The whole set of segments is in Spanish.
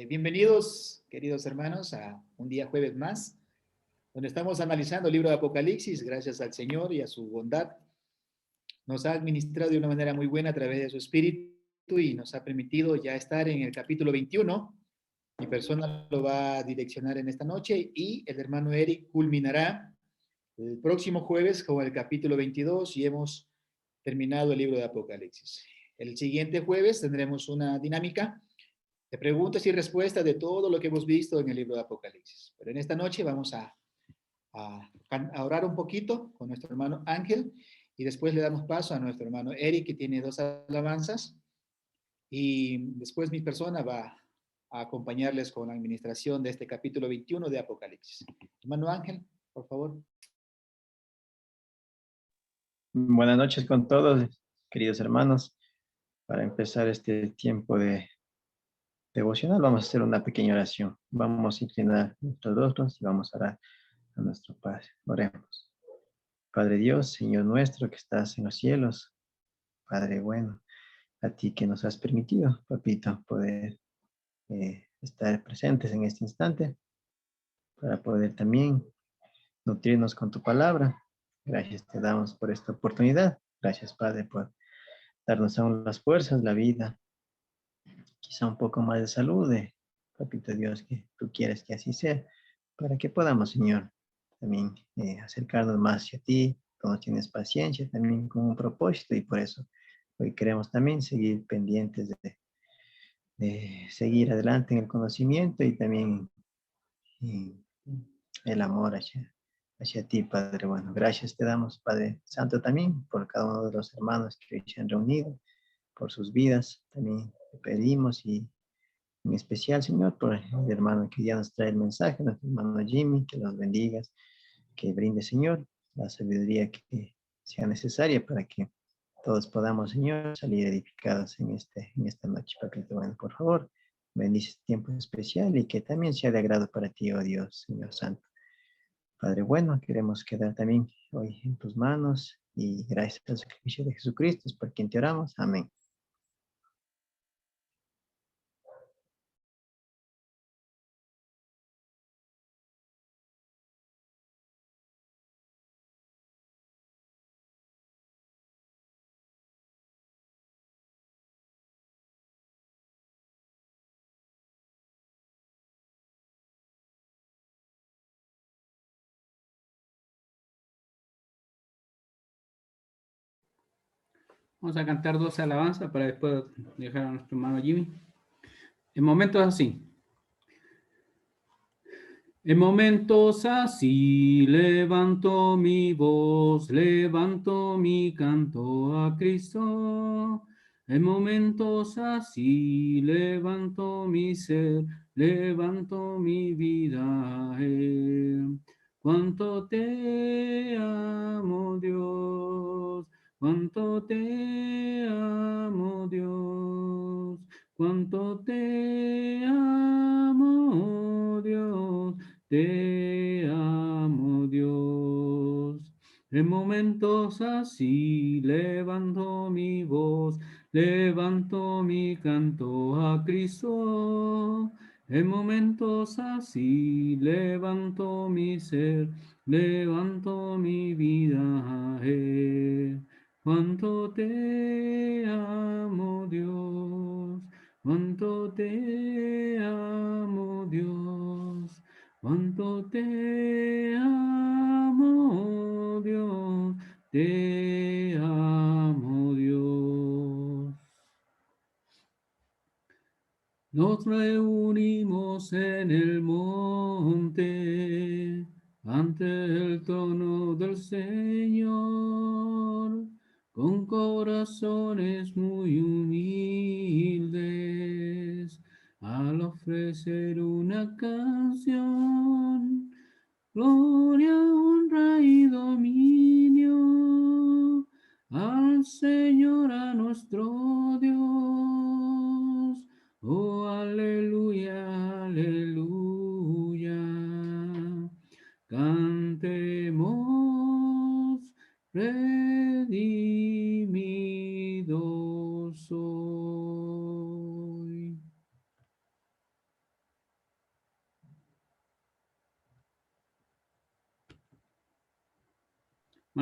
Bienvenidos, queridos hermanos, a un día jueves más, donde estamos analizando el libro de Apocalipsis. Gracias al Señor y a su bondad, nos ha administrado de una manera muy buena a través de su Espíritu y nos ha permitido ya estar en el capítulo 21. Mi persona lo va a direccionar en esta noche y el hermano Eric culminará el próximo jueves con el capítulo 22 y hemos terminado el libro de Apocalipsis. El siguiente jueves tendremos una dinámica de preguntas y respuestas de todo lo que hemos visto en el libro de Apocalipsis. Pero en esta noche vamos a orar un poquito con nuestro hermano Ángel y después le damos paso a nuestro hermano Eric, que tiene dos alabanzas, y después mi persona va a acompañarles con la administración de este capítulo 21 de Apocalipsis. Hermano Ángel, por favor. Buenas noches con todos, queridos hermanos. Para empezar este tiempo de devocional, vamos a hacer una pequeña oración. Vamos a inclinar nuestros rostros y vamos a orar a nuestro Padre. Oremos. Padre Dios, Señor nuestro que estás en los cielos, Padre bueno, a ti que nos has permitido, papito, poder estar presentes en este instante, para poder también nutrirnos con tu palabra. Gracias te damos por esta oportunidad. Gracias, Padre, por darnos aún las fuerzas, la vida, quizá un poco más de salud, papito Dios, que tú quieres que así sea, para que podamos, Señor, también acercarnos más hacia ti. Tú nos tienes paciencia también con un propósito y por eso hoy queremos también seguir pendientes de seguir adelante en el conocimiento y también en el amor hacia ti, Padre. Bueno, gracias te damos, Padre Santo, también por cada uno de los hermanos que hoy se han reunido, por sus vidas. También te pedimos y en especial, Señor, por el hermano que ya nos trae el mensaje, nuestro hermano Jimmy, que los bendigas, que brinde, Señor, la sabiduría que sea necesaria para que todos podamos, Señor, salir edificados en esta noche. Papito, bueno, por favor, bendice este tiempo especial y que también sea de agrado para ti, oh Dios, Señor Santo. Padre bueno, queremos quedar también hoy en tus manos y gracias al sacrificio de Jesucristo es por quien te oramos. Amén. Vamos a cantar 12 alabanzas para después dejar a nuestro hermano Jimmy. En momentos así. En momentos así levanto mi voz, levanto mi canto a Cristo. En momentos así levanto mi ser, levanto mi vida a Él. Cuánto te amo, Dios, cuánto te amo, Dios, cuánto te amo, Dios. Te amo, Dios. En momentos así levanto mi voz, levanto mi canto a Cristo. En momentos así levanto mi ser, levanto mi vida a Él. Cuánto te amo, Dios, cuánto te amo, Dios. Cuánto te amo, Dios, te amo, Dios. Nos reunimos en el monte, ante el trono del Señor, con corazones muy humildes, al ofrecer una canción, gloria, honra y dominio al Señor, a nuestro Dios. Oh, aleluya, aleluya. Cantemos, redimido soy.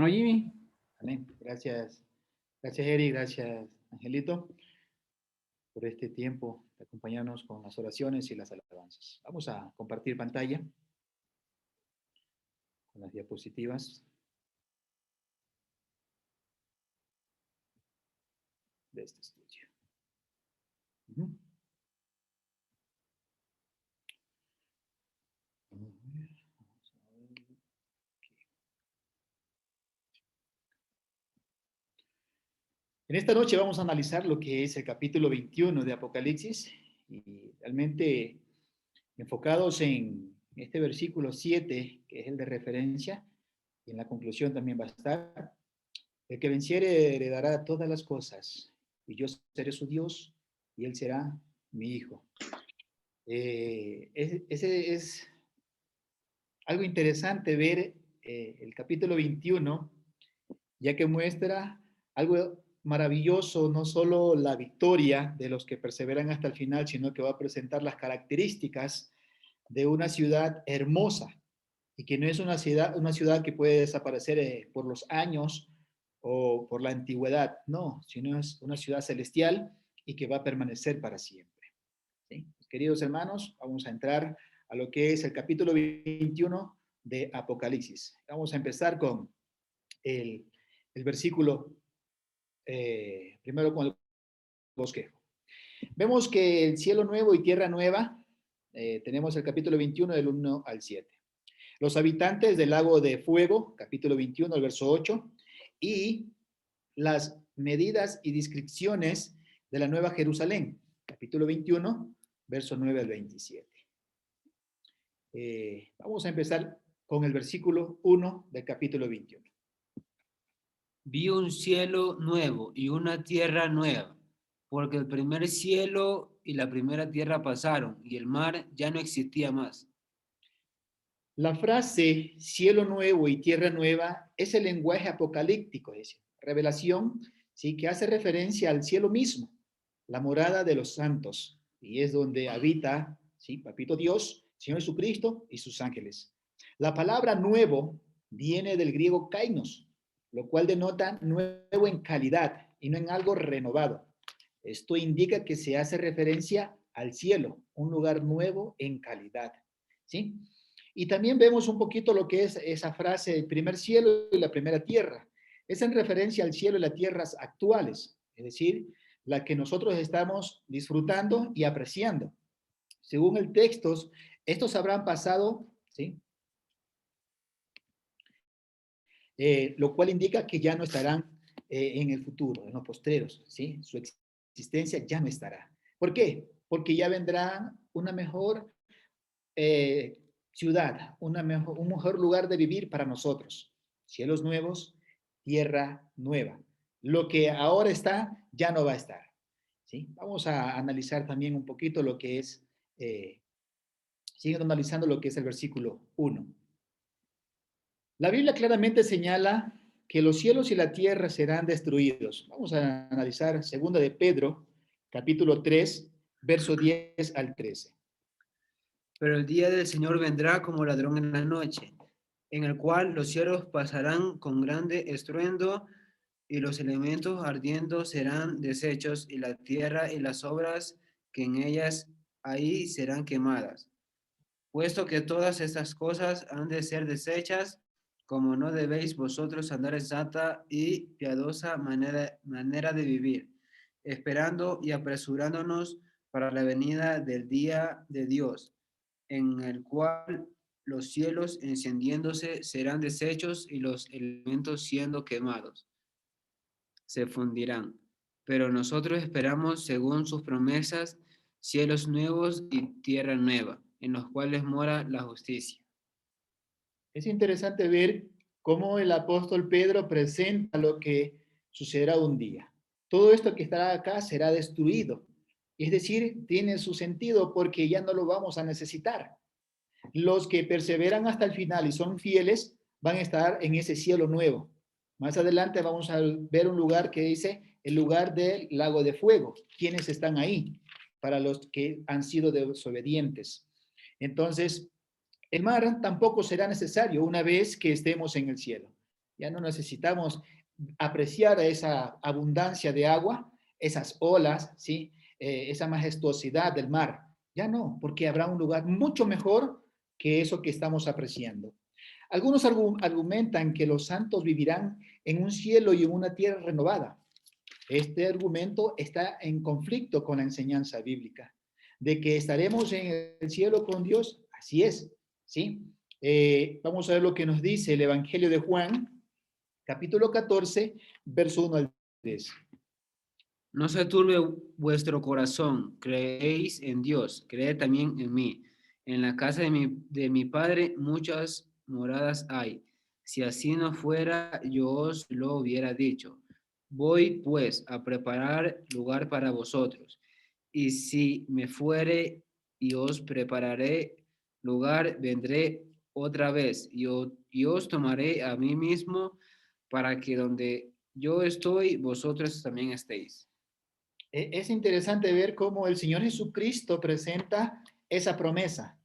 hermano Jimmy. Amén. Gracias. Gracias, Eri. Gracias, Angelito, por este tiempo de acompañarnos con las oraciones y las alabanzas. Vamos a compartir pantalla con las diapositivas de este estudio. Ujú. Vamos a ver. En esta noche vamos a analizar lo que es el capítulo 21 de Apocalipsis y realmente enfocados en este versículo 7, que es el de referencia, y en la conclusión también va a estar: el que venciere heredará todas las cosas, y yo seré su Dios, y él será mi hijo. Ese es algo interesante ver el capítulo 21, ya que muestra algo maravilloso, no solo la victoria de los que perseveran hasta el final, sino que va a presentar las características de una ciudad hermosa, y que no es una ciudad que puede desaparecer por los años o por la antigüedad, no, sino es una ciudad celestial y que va a permanecer para siempre. ¿Sí? Queridos hermanos, vamos a entrar a lo que es el capítulo 21 de Apocalipsis. Vamos a empezar con el versículo, primero con el bosquejo. Vemos que el cielo nuevo y tierra nueva, tenemos el capítulo 21 del 1 al 7. Los habitantes del lago de fuego, capítulo 21, el verso 8, y las medidas y descripciones de la Nueva Jerusalén, capítulo 21, verso 9 al 27. Vamos a empezar con el versículo 1 del capítulo 21. Vi un cielo nuevo y una tierra nueva, porque el primer cielo y la primera tierra pasaron, y el mar ya no existía más. La frase cielo nuevo y tierra nueva es el lenguaje apocalíptico, es revelación, sí, que hace referencia al cielo mismo, la morada de los santos, y es donde habita, sí, Papito Dios, Señor Jesucristo y sus ángeles. La palabra nuevo viene del griego kainos, lo cual denota nuevo en calidad y no en algo renovado. Esto indica que se hace referencia al cielo, un lugar nuevo en calidad, ¿sí? Y también vemos un poquito lo que es esa frase, el primer cielo y la primera tierra. Es en referencia al cielo y las tierras actuales, es decir, la que nosotros estamos disfrutando y apreciando. Según el texto, estos habrán pasado, ¿sí? Lo cual indica que ya no estarán en el futuro, en los postreros, ¿sí? Su existencia ya no estará. ¿Por qué? Porque ya vendrá una mejor ciudad, un mejor lugar de vivir para nosotros. Cielos nuevos, tierra nueva. Lo que ahora está, ya no va a estar. ¿Sí? Vamos a analizar también un poquito lo que es, siguiendo analizando lo que es el versículo 1. La Biblia claramente señala que los cielos y la tierra serán destruidos. Vamos a analizar 2 de Pedro, capítulo 3, verso 10 al 13. Pero el día del Señor vendrá como ladrón en la noche, en el cual los cielos pasarán con grande estruendo, y los elementos ardiendo serán deshechos, y la tierra y las obras que en ellas hay serán quemadas. Puesto que todas estas cosas han de ser deshechas, como no debéis vosotros andar en santa y piadosa manera de vivir, esperando y apresurándonos para la venida del día de Dios, en el cual los cielos encendiéndose serán deshechos y los elementos siendo quemados se fundirán. Pero nosotros esperamos, según sus promesas, cielos nuevos y tierra nueva, en los cuales mora la justicia. Es interesante ver cómo el apóstol Pedro presenta lo que sucederá un día. Todo esto que estará acá será destruido. Es decir, tiene su sentido porque ya no lo vamos a necesitar. Los que perseveran hasta el final y son fieles van a estar en ese cielo nuevo. Más adelante vamos a ver un lugar que dice el lugar del lago de fuego. ¿Quiénes están ahí? Para los que han sido desobedientes. Entonces, el mar tampoco será necesario una vez que estemos en el cielo. Ya no necesitamos apreciar esa abundancia de agua, esas olas, ¿sí? Esa majestuosidad del mar. Ya no, porque habrá un lugar mucho mejor que eso que estamos apreciando. Algunos argumentan que los santos vivirán en un cielo y en una tierra renovada. Este argumento está en conflicto con la enseñanza bíblica, de que estaremos en el cielo con Dios. Así es, ¿sí? Vamos a ver lo que nos dice el Evangelio de Juan, capítulo 14, verso 1 al 3. No se turbe vuestro corazón, creéis en Dios, creed también en mí. En la casa de mi Padre muchas moradas hay. Si así no fuera, yo os lo hubiera dicho. Voy pues a preparar lugar para vosotros. Y si me fuere y os prepararé lugar, vendré otra vez y os tomaré a mí mismo para que donde yo estoy, vosotros también estéis. Es interesante ver cómo el Señor Jesucristo presenta esa promesa,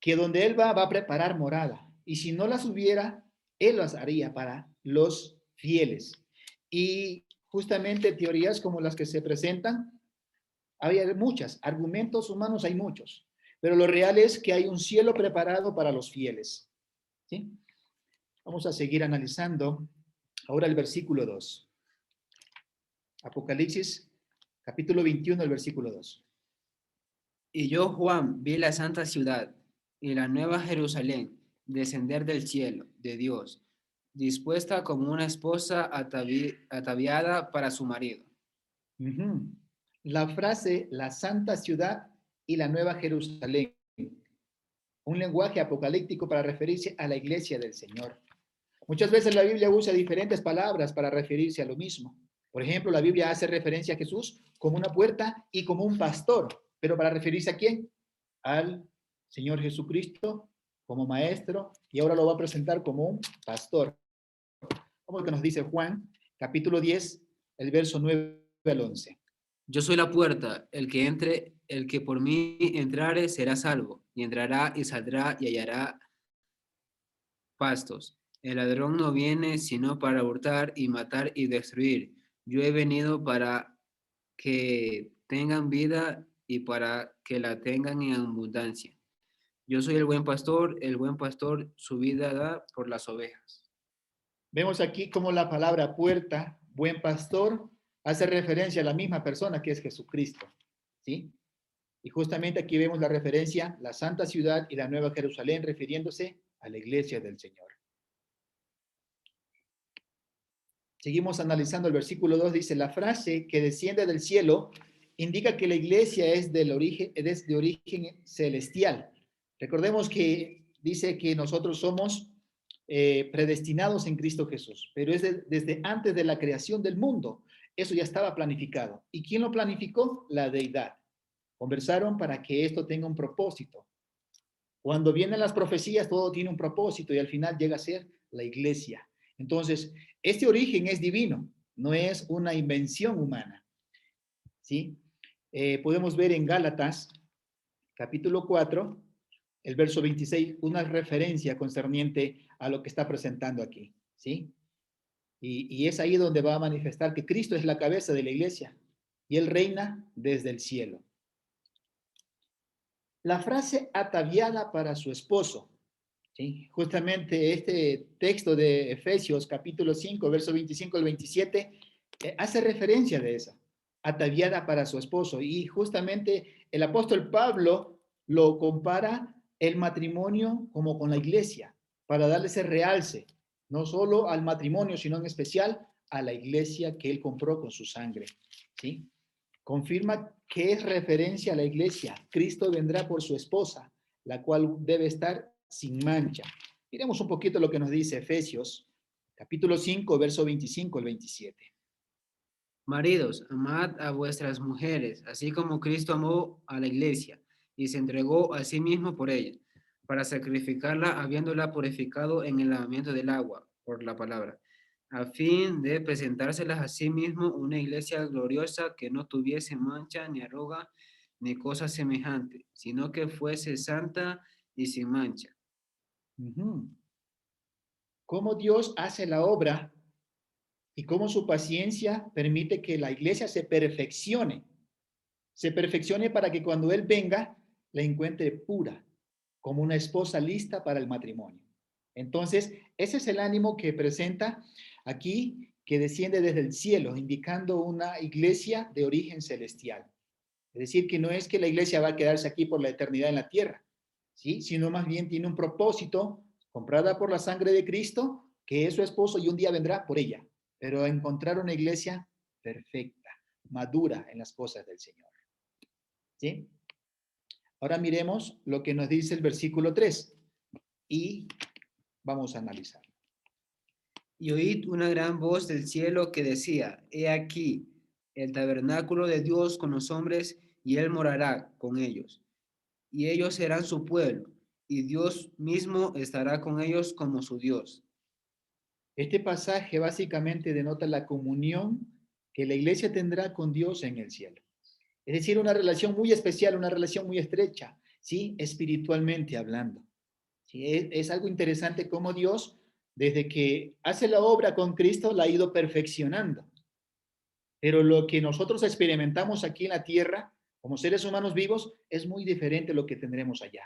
que donde Él va a preparar morada. Y si no las hubiera, Él las haría para los fieles. Y justamente teorías como las que se presentan, había muchas, argumentos humanos hay muchos, pero lo real es que hay un cielo preparado para los fieles. ¿Sí? Vamos a seguir analizando ahora el versículo 2. Apocalipsis, capítulo 21, el versículo 2. Y yo, Juan, vi la santa ciudad y la nueva Jerusalén descender del cielo de Dios, dispuesta como una esposa ataviada para su marido. Uh-huh. La frase la santa ciudad y la nueva Jerusalén, un lenguaje apocalíptico para referirse a la iglesia del Señor. Muchas veces la Biblia usa diferentes palabras para referirse a lo mismo. Por ejemplo, la Biblia hace referencia a Jesús como una puerta y como un pastor, pero para referirse a quién? Al Señor Jesucristo como maestro, y ahora lo va a presentar como un pastor. Como lo que nos dice Juan, capítulo 10, el verso 9 al 11. Yo soy la puerta, el que por mí entrare será salvo, y entrará y saldrá y hallará pastos. El ladrón no viene sino para hurtar y matar y destruir. Yo he venido para que tengan vida y para que la tengan en abundancia. Yo soy el buen pastor su vida da por las ovejas. Vemos aquí como la palabra puerta, buen pastor, hace referencia a la misma persona que es Jesucristo. ¿Sí? Y justamente aquí vemos la referencia, la santa ciudad y la nueva Jerusalén, refiriéndose a la iglesia del Señor. Seguimos analizando el versículo 2, dice, la frase que desciende del cielo indica que la iglesia es de origen celestial. Recordemos que dice que nosotros somos predestinados en Cristo Jesús, pero es desde antes de la creación del mundo. Eso ya estaba planificado. ¿Y quién lo planificó? La deidad. Conversaron para que esto tenga un propósito. Cuando vienen las profecías, todo tiene un propósito y al final llega a ser la iglesia. Entonces, este origen es divino, no es una invención humana. ¿Sí? Podemos ver en Gálatas, capítulo 4, el verso 26, una referencia concerniente a lo que está presentando aquí. ¿Sí? Y es ahí donde va a manifestar que Cristo es la cabeza de la iglesia y Él reina desde el cielo. La frase ataviada para su esposo. ¿Sí? Justamente este texto de Efesios capítulo 5, verso 25 al 27, hace referencia de esa, ataviada para su esposo. Y justamente el apóstol Pablo lo compara el matrimonio como con la iglesia, para darle ese realce, no solo al matrimonio, sino en especial a la iglesia que él compró con su sangre. ¿Sí? Confirma que es referencia a la iglesia. Cristo vendrá por su esposa, la cual debe estar sin mancha. Miremos un poquito lo que nos dice Efesios, capítulo 5, verso 25 al 27. Maridos, amad a vuestras mujeres, así como Cristo amó a la iglesia y se entregó a sí mismo por ella, para sacrificarla habiéndola purificado en el lavamiento del agua, por la palabra, a fin de presentárselas a sí mismo una iglesia gloriosa que no tuviese mancha ni arruga ni cosa semejante, sino que fuese santa y sin mancha. Uh-huh. cómo Dios hace la obra y cómo su paciencia permite que la iglesia se perfeccione para que cuando Él venga, la encuentre pura, como una esposa lista para el matrimonio. Entonces, ese es el ánimo que presenta aquí, que desciende desde el cielo, indicando una iglesia de origen celestial. Es decir, que no es que la iglesia va a quedarse aquí por la eternidad en la tierra, ¿sí? Sino más bien tiene un propósito, comprada por la sangre de Cristo, que es su esposo y un día vendrá por ella, pero a encontrar una iglesia perfecta, madura en las cosas del Señor. ¿Sí? Ahora miremos lo que nos dice el versículo 3 y vamos a analizar. Y oíd una gran voz del cielo que decía, he aquí, el tabernáculo de Dios con los hombres, y Él morará con ellos. Y ellos serán su pueblo, y Dios mismo estará con ellos como su Dios. Este pasaje básicamente denota la comunión que la iglesia tendrá con Dios en el cielo. Es decir, una relación muy especial, una relación muy estrecha, ¿sí? Espiritualmente hablando. ¿Sí? Es algo interesante cómo Dios, desde que hace la obra con Cristo, la ha ido perfeccionando. Pero lo que nosotros experimentamos aquí en la tierra, como seres humanos vivos, es muy diferente a lo que tendremos allá.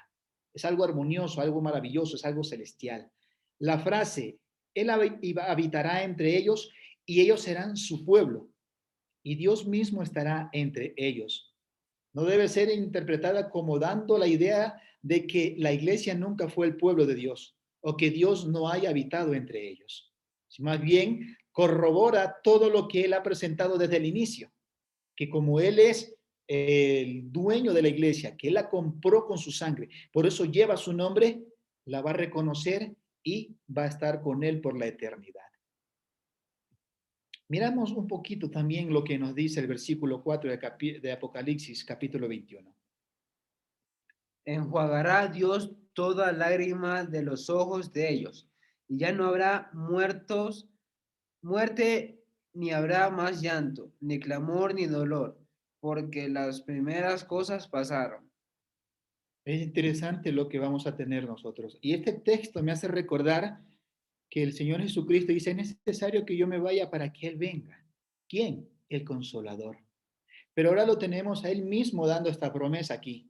Es algo armonioso, algo maravilloso, es algo celestial. La frase, Él habitará entre ellos y ellos serán su pueblo, y Dios mismo estará entre ellos. No debe ser interpretada como dando la idea de que la iglesia nunca fue el pueblo de Dios o que Dios no haya habitado entre ellos. Más bien, corrobora todo lo que Él ha presentado desde el inicio, que como Él es el dueño de la iglesia, que Él la compró con su sangre, por eso lleva su nombre, la va a reconocer y va a estar con Él por la eternidad. Miramos un poquito también lo que nos dice el versículo 4 de Apocalipsis, capítulo 21. Enjuagará Dios toda lágrima de los ojos de ellos, y ya no habrá muerte, ni habrá más llanto, ni clamor, ni dolor, porque las primeras cosas pasaron. Es interesante lo que vamos a tener nosotros. Y este texto me hace recordar que el Señor Jesucristo dice, es necesario que yo me vaya para que Él venga. ¿Quién? El Consolador. Pero ahora lo tenemos a Él mismo dando esta promesa aquí.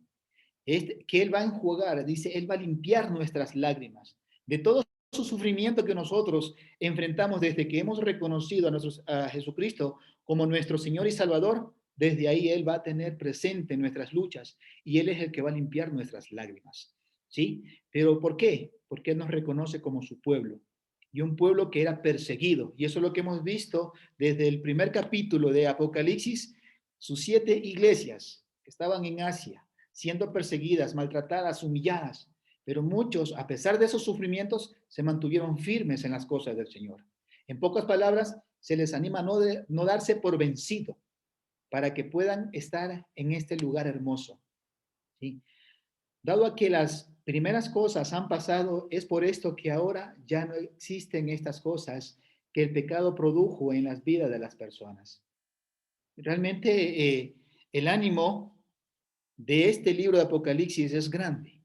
Que Él va a enjuagar, dice, Él va a limpiar nuestras lágrimas. De todo su sufrimiento que nosotros enfrentamos desde que hemos reconocido a Jesucristo como nuestro Señor y Salvador, desde ahí Él va a tener presente nuestras luchas y Él es el que va a limpiar nuestras lágrimas. ¿Sí? ¿Pero por qué? Porque Él nos reconoce como su pueblo y un pueblo que era perseguido. Y eso es lo que hemos visto desde el primer capítulo de Apocalipsis, sus 7 iglesias que estaban en Asia, siendo perseguidas, maltratadas, humilladas. Pero muchos, a pesar de esos sufrimientos, se mantuvieron firmes en las cosas del Señor. En pocas palabras, se les anima a no darse por vencido para que puedan estar en este lugar hermoso. ¿Sí? Dado a que las primeras cosas han pasado, es por esto que ahora ya no existen estas cosas que el pecado produjo en las vidas de las personas. Realmente el ánimo de este libro de Apocalipsis es grande,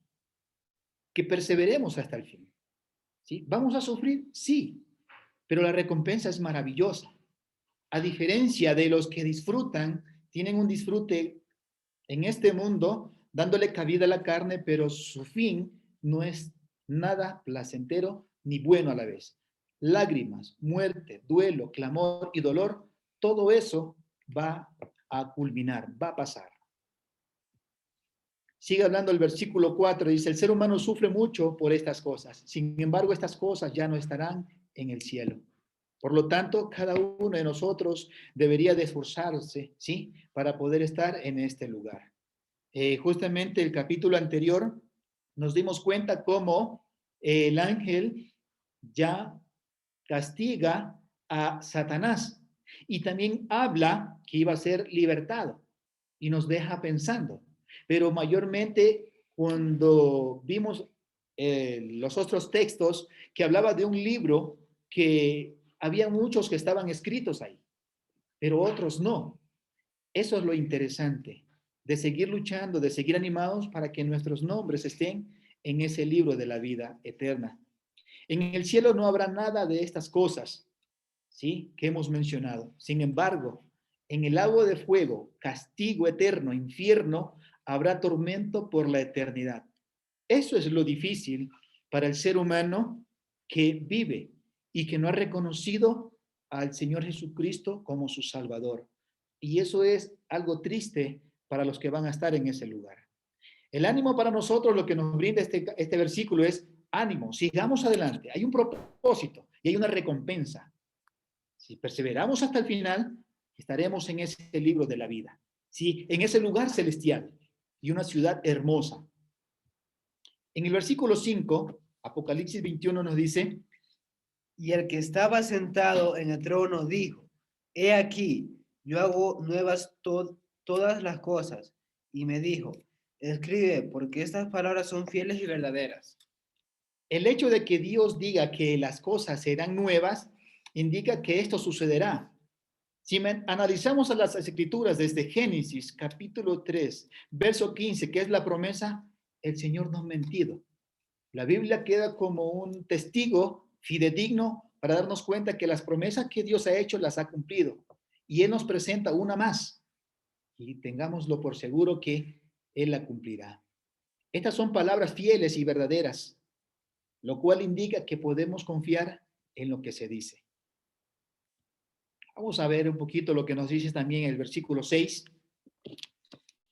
que perseveremos hasta el fin. ¿Sí? ¿Vamos a sufrir? Sí, pero la recompensa es maravillosa. A diferencia de los que disfrutan, tienen un disfrute en este mundo, dándole cabida a la carne, pero su fin no es nada placentero ni bueno a la vez. Lágrimas, muerte, duelo, clamor y dolor, todo eso va a culminar, va a pasar. Sigue hablando el versículo 4, dice, el ser humano sufre mucho por estas cosas. Sin embargo, estas cosas ya no estarán en el cielo. Por lo tanto, cada uno de nosotros debería de esforzarse, ¿sí? Para poder estar en este lugar. Justamente el capítulo anterior nos dimos cuenta cómo el ángel ya castiga a Satanás y también habla que iba a ser libertado y nos deja pensando. Pero mayormente cuando vimos los otros textos que hablaba de un libro que había muchos que estaban escritos ahí, pero otros no. Eso es lo interesante, de seguir luchando, de seguir animados para que nuestros nombres estén en ese libro de la vida eterna. En el cielo no habrá nada de estas cosas, ¿sí?, que hemos mencionado. Sin embargo, en el lago de fuego, castigo eterno, infierno, habrá tormento por la eternidad. Eso es lo difícil para el ser humano que vive y que no ha reconocido al Señor Jesucristo como su Salvador. Y eso es algo triste para los que van a estar en ese lugar. El ánimo para nosotros, lo que nos brinda este versículo es ánimo, sigamos adelante. Hay un propósito y hay una recompensa. Si perseveramos hasta el final, estaremos en ese libro de la vida, ¿sí?, en ese lugar celestial y una ciudad hermosa. En el versículo 5, Apocalipsis 21 nos dice: Y el que estaba sentado en el trono dijo: He aquí, yo hago nuevas todas las cosas. Y me dijo: Escribe, porque estas palabras son fieles y verdaderas. el hecho de que Dios diga que las cosas serán nuevas indica que esto sucederá. Si analizamos a las escrituras desde Génesis capítulo 3, verso 15, que es la promesa, el Señor no ha mentido. La Biblia queda como un testigo fidedigno para darnos cuenta que las promesas que Dios ha hecho las ha cumplido. Y Él nos presenta una más. Y tengámoslo por seguro que Él la cumplirá. Estas son palabras fieles y verdaderas, lo cual indica que podemos confiar en lo que se dice. Vamos a ver un poquito lo que nos dice también el versículo 6.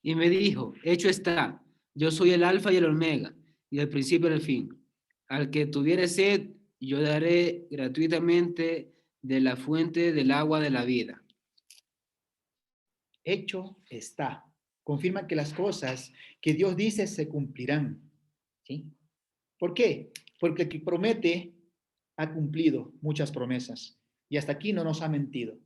Y me dijo: Hecho está, yo soy el alfa y el omega, y el principio y el fin. Al que tuviere sed, yo daré gratuitamente de la fuente del agua de la vida. Hecho está. Confirma que las cosas que Dios dice se cumplirán. ¿Sí? ¿Por qué? Porque el que promete ha cumplido muchas promesas y hasta aquí no nos ha mentido.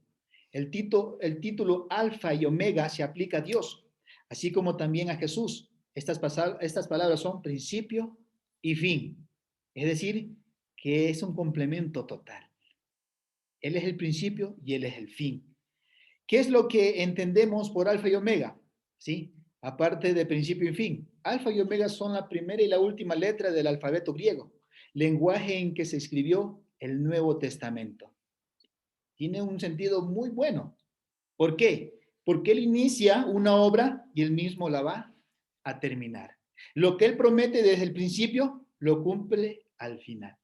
El título Alfa y Omega se aplica a Dios, así como también a Jesús. Estas palabras son principio y fin. Es decir, que es un complemento total. Él es el principio y Él es el fin. ¿Qué es lo que entendemos por Alfa y Omega? ¿Sí? Aparte de principio y fin. Alfa y Omega son la primera y la última letra del alfabeto griego, lenguaje en que se escribió el Nuevo Testamento. Tiene un sentido muy bueno. ¿Por qué? Porque Él inicia una obra y Él mismo la va a terminar. Lo que Él promete desde el principio, lo cumple al final.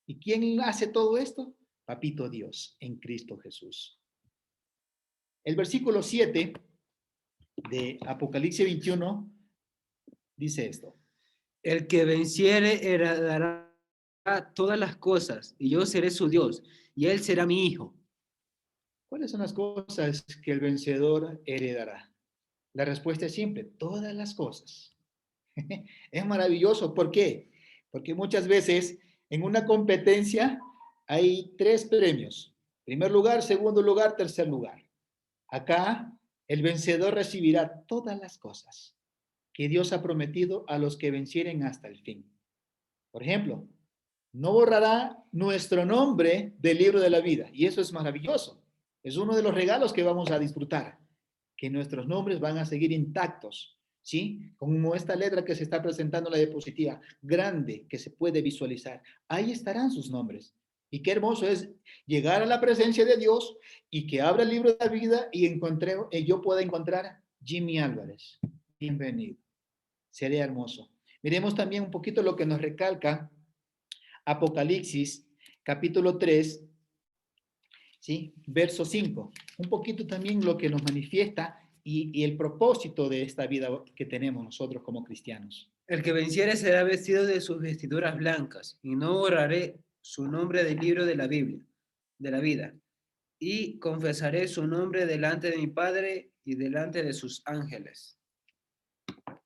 ¿Y quién hace todo esto? Papito Dios, en Cristo Jesús. El versículo 7 de Apocalipsis 21 dice esto: El que venciere heredará todas las cosas, y yo seré su Dios, y él será mi hijo. ¿Cuáles son las cosas que el vencedor heredará? La respuesta es simple: todas las cosas. Es maravilloso. ¿Por qué? Porque muchas veces en una competencia hay 3 premios: primer lugar, segundo lugar, tercer lugar. Acá el vencedor recibirá todas las cosas que Dios ha prometido a los que vencieren hasta el fin. Por ejemplo, no borrará nuestro nombre del libro de la vida, y eso es maravilloso. Es uno de los regalos que vamos a disfrutar, que nuestros nombres van a seguir intactos, ¿sí? Como esta letra que se está presentando en la diapositiva, grande, que se puede visualizar. Ahí estarán sus nombres. Y qué hermoso es llegar a la presencia de Dios y que abra el libro de la vida y yo pueda encontrar Jimmy Álvarez. Bienvenido. Sería hermoso. Miremos también un poquito lo que nos recalca Apocalipsis, capítulo 3, ¿sí? Verso 5. Un poquito también lo que nos manifiesta y el propósito de esta vida que tenemos nosotros como cristianos. El que venciere será vestido de sus vestiduras blancas, y no borraré su nombre del libro de la Biblia, de la vida, y confesaré su nombre delante de mi Padre y delante de sus ángeles.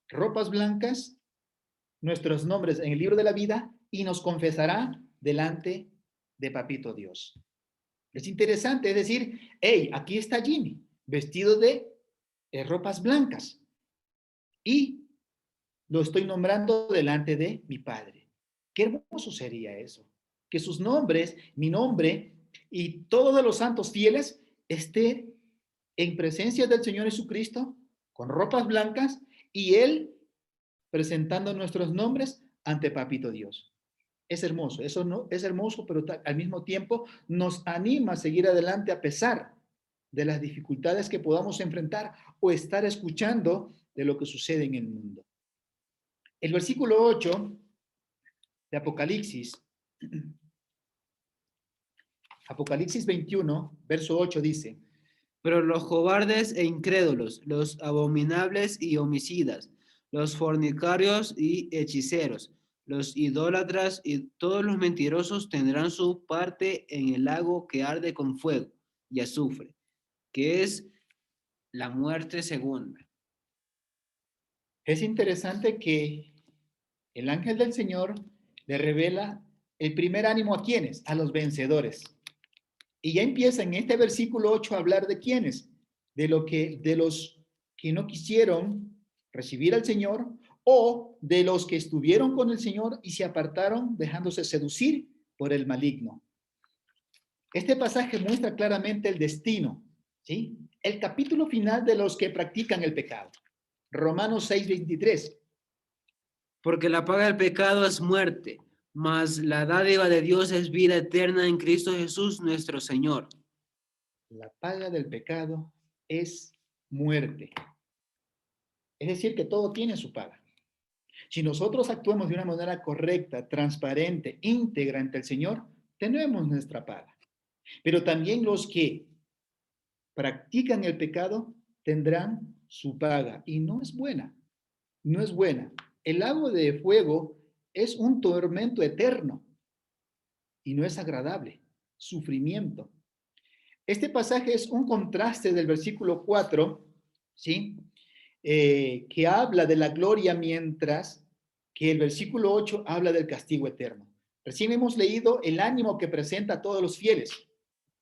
Ropas blancas, nuestros nombres en el libro de la vida, y nos confesará delante de Papito Dios. Es interesante, es decir, hey, aquí está Jimmy, vestido de ropas blancas, y lo estoy nombrando delante de mi Padre. Qué hermoso sería eso, que sus nombres, mi nombre y todos de los santos fieles esté en presencia del Señor Jesucristo con ropas blancas y Él presentando nuestros nombres ante Papito Dios. Es hermoso, eso no es hermoso, pero al mismo tiempo nos anima a seguir adelante a pesar de las dificultades que podamos enfrentar o estar escuchando de lo que sucede en el mundo. El versículo 8 de Apocalipsis, Apocalipsis 21, verso 8 dice: Pero los cobardes e incrédulos, los abominables y homicidas, los fornicarios y hechiceros, los idólatras y todos los mentirosos tendrán su parte en el lago que arde con fuego y azufre, que es la muerte segunda. es interesante que el ángel del Señor le revela el primer ánimo a quienes, a los vencedores. Y ya empieza en este versículo 8 a hablar de quiénes, de los que no quisieron recibir al Señor o de los que estuvieron con el Señor y se apartaron dejándose seducir por el maligno. Este pasaje muestra claramente el destino, ¿sí? El capítulo final de los que practican el pecado. Romanos 6:23. Porque la paga del pecado es muerte, mas la dádiva de Dios es vida eterna en Cristo Jesús nuestro Señor. La paga del pecado es muerte. Es decir, que todo tiene su paga. Si nosotros actuamos de una manera correcta, transparente, íntegra ante el Señor, tenemos nuestra paga. Pero también los que practican el pecado tendrán su paga y no es buena. No es buena. El lago de fuego es un tormento eterno y no es agradable. Sufrimiento. Este pasaje es un contraste del versículo 4, ¿sí? Que habla de la gloria mientras que el versículo 8 habla del castigo eterno. Recién hemos leído el ánimo que presenta a todos los fieles.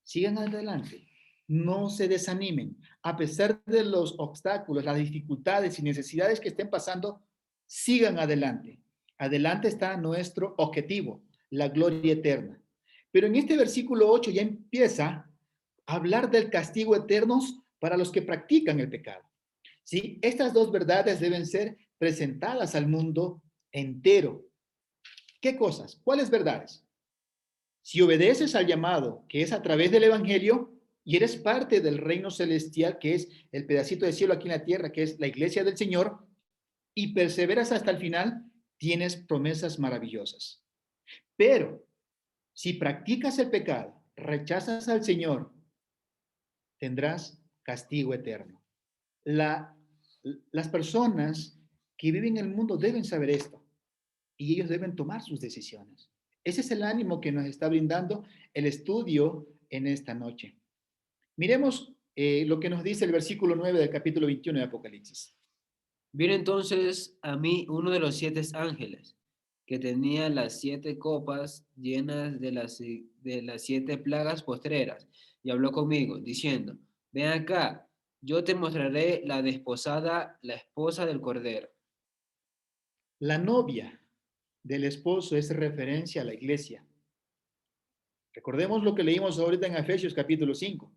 Sigan adelante, no se desanimen. A pesar de los obstáculos, las dificultades y necesidades que estén pasando, sigan adelante. Adelante está nuestro objetivo, la gloria eterna. Pero en este versículo 8 ya empieza a hablar del castigo eterno para los que practican el pecado. ¿Sí? Estas dos verdades deben ser presentadas al mundo entero. ¿Qué cosas? ¿Cuáles verdades? Si obedeces al llamado, que es a través del Evangelio, y eres parte del reino celestial, que es el pedacito de cielo aquí en la tierra, que es la iglesia del Señor, y perseveras hasta el final, tienes promesas maravillosas. Pero si practicas el pecado, rechazas al Señor, tendrás castigo eterno. Las personas que viven en el mundo deben saber esto y ellos deben tomar sus decisiones. Ese es el ánimo que nos está brindando el estudio en esta noche. Miremos lo que nos dice el versículo 9 del capítulo 21 de Apocalipsis. Vino entonces a mí uno de los 7 ángeles, que tenía las 7 copas llenas de las 7 plagas postreras, y habló conmigo, diciendo: ven acá, yo te mostraré la desposada, la esposa del Cordero. La novia del esposo es referencia a la iglesia. Recordemos lo que leímos ahorita en Efesios capítulo 5.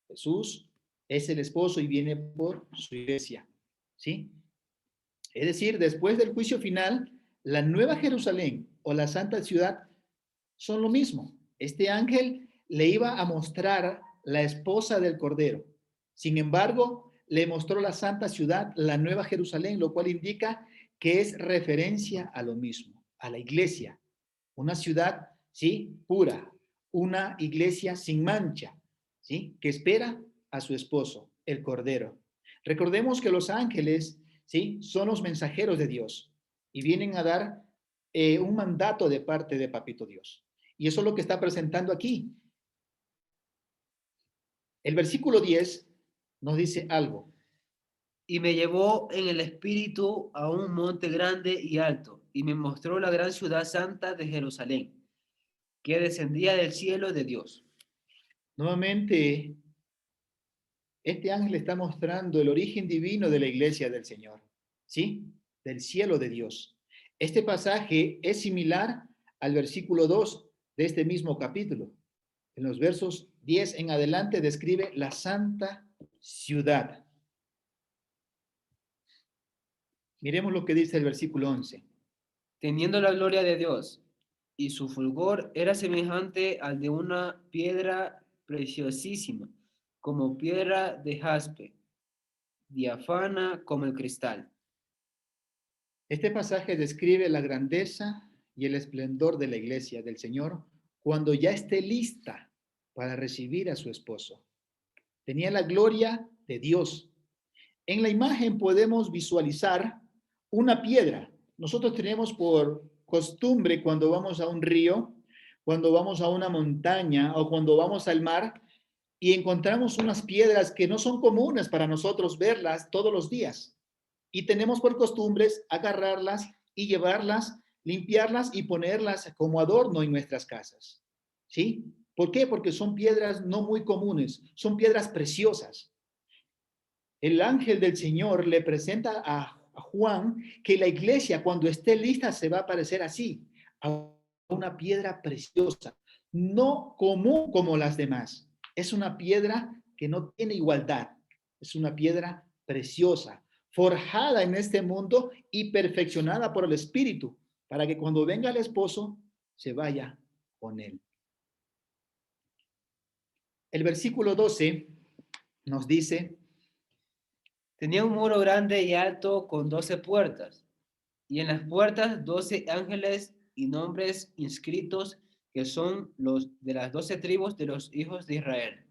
Jesús es el esposo y viene por su iglesia. ¿Sí? Es decir, después del juicio final, la nueva Jerusalén o la santa ciudad son lo mismo. Este ángel le iba a mostrar la esposa del Cordero. Sin embargo, le mostró la santa ciudad, la nueva Jerusalén, lo cual indica que es referencia a lo mismo, a la iglesia. Una ciudad, ¿sí? Pura, una iglesia sin mancha, ¿sí? Que espera a su esposo, el Cordero. Recordemos que los ángeles, ¿sí? Son los mensajeros de Dios y vienen a dar un mandato de parte de Papito Dios. Y eso es lo que está presentando aquí. El versículo 10 nos dice algo. Y me llevó en el espíritu a un monte grande y alto, y me mostró la gran ciudad santa de Jerusalén, que descendía del cielo de Dios. Nuevamente, este ángel está mostrando el origen divino de la iglesia del Señor, ¿sí? Del cielo de Dios. Este pasaje es similar al versículo 2 de este mismo capítulo. En los versos 10 en adelante describe la santa ciudad. Miremos lo que dice el versículo 11. Teniendo la gloria de Dios, y su fulgor era semejante al de una piedra preciosísima, como piedra de jaspe, diáfana como el cristal. Este pasaje describe la grandeza y el esplendor de la iglesia del Señor cuando ya esté lista para recibir a su esposo. Tenía la gloria de Dios. En la imagen podemos visualizar una piedra. Nosotros tenemos por costumbre cuando vamos a un río, cuando vamos a una montaña o cuando vamos al mar y encontramos unas piedras que no son comunes para nosotros verlas todos los días. Y tenemos por costumbres agarrarlas y llevarlas, limpiarlas y ponerlas como adorno en nuestras casas. ¿Sí? ¿Por qué? Porque son piedras no muy comunes, son piedras preciosas. El ángel del Señor le presenta a Juan que la iglesia cuando esté lista se va a parecer así, a una piedra preciosa, no común como las demás. Es una piedra que no tiene igualdad, es una piedra preciosa, forjada en este mundo y perfeccionada por el Espíritu, para que cuando venga el esposo se vaya con él. El versículo 12 nos dice: Tenía un muro grande y alto con 12 puertas, y en las puertas 12 ángeles y nombres inscritos que son los de las 12 tribus de los hijos de Israel.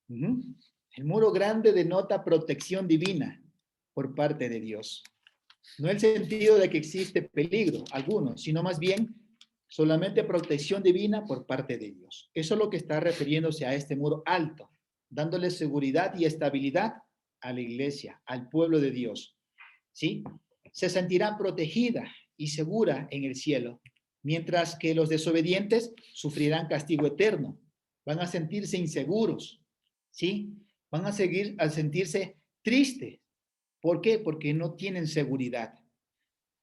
El muro grande denota protección divina por parte de Dios. No el sentido de que existe peligro alguno, sino más bien solamente protección divina por parte de Dios. Eso es lo que está refiriéndose a este muro alto, dándole seguridad y estabilidad a la iglesia, al pueblo de Dios. ¿Sí? Se sentirá protegida y segura en el cielo, mientras que los desobedientes sufrirán castigo eterno. Van a sentirse inseguros, ¿sí? Van a seguir a sentirse tristes. ¿Por qué? Porque no tienen seguridad.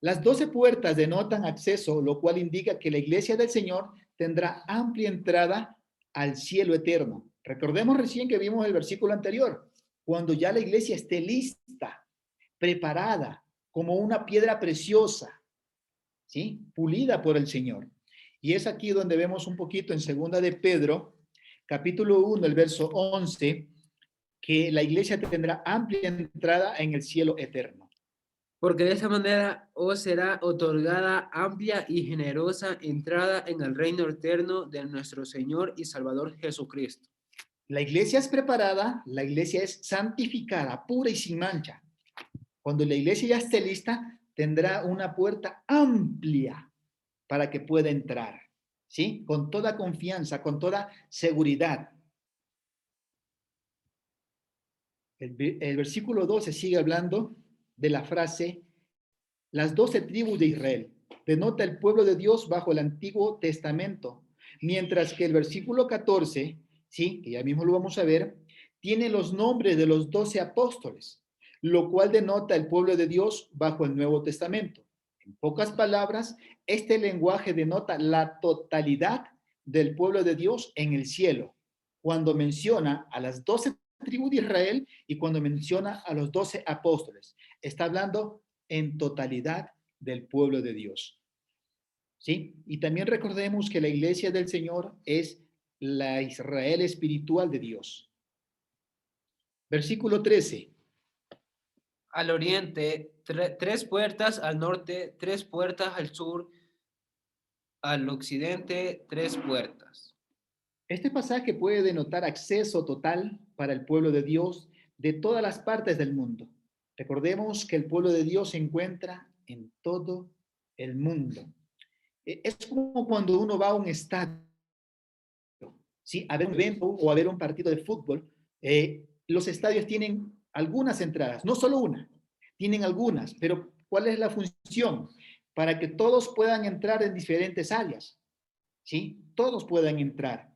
Las 12 puertas denotan acceso, lo cual indica que la iglesia del Señor tendrá amplia entrada al cielo eterno. Recordemos recién que vimos el versículo anterior, cuando ya la iglesia esté lista, preparada, como una piedra preciosa, ¿sí? Pulida por el Señor. Y es aquí donde vemos un poquito en segunda de Pedro, capítulo 1, el verso 11, que la iglesia tendrá amplia entrada en el cielo eterno. Porque de esa manera os será otorgada amplia y generosa entrada en el reino eterno de nuestro Señor y Salvador Jesucristo. La iglesia es preparada, la iglesia es santificada, pura y sin mancha. Cuando la iglesia ya esté lista, tendrá una puerta amplia para que pueda entrar, ¿sí? Con toda confianza, con toda seguridad. El versículo 12 sigue hablando de la frase, las 12 tribus de Israel. Denota el pueblo de Dios bajo el Antiguo Testamento. Mientras que el versículo 14, ¿sí? Que ya mismo lo vamos a ver, tiene los nombres de los 12 apóstoles, lo cual denota el pueblo de Dios bajo el Nuevo Testamento. En pocas palabras, este lenguaje denota la totalidad del pueblo de Dios en el cielo, cuando menciona a las 12 tribus de Israel y cuando menciona a los 12 apóstoles. Está hablando en totalidad del pueblo de Dios. ¿Sí? Y también recordemos que la iglesia del Señor es la Israel espiritual de Dios. Versículo 13. Al oriente, 3 puertas, al norte, 3 puertas, al sur, al occidente, 3 puertas. Este pasaje puede denotar acceso total para el pueblo de Dios de todas las partes del mundo. Recordemos que el pueblo de Dios se encuentra en todo el mundo. Es como cuando uno va a un estadio, ¿sí? A ver un evento o a ver un partido de fútbol. Los estadios tienen algunas entradas, no solo una, tienen algunas, pero ¿cuál es la función? Para que todos puedan entrar en diferentes áreas, ¿sí? Todos puedan entrar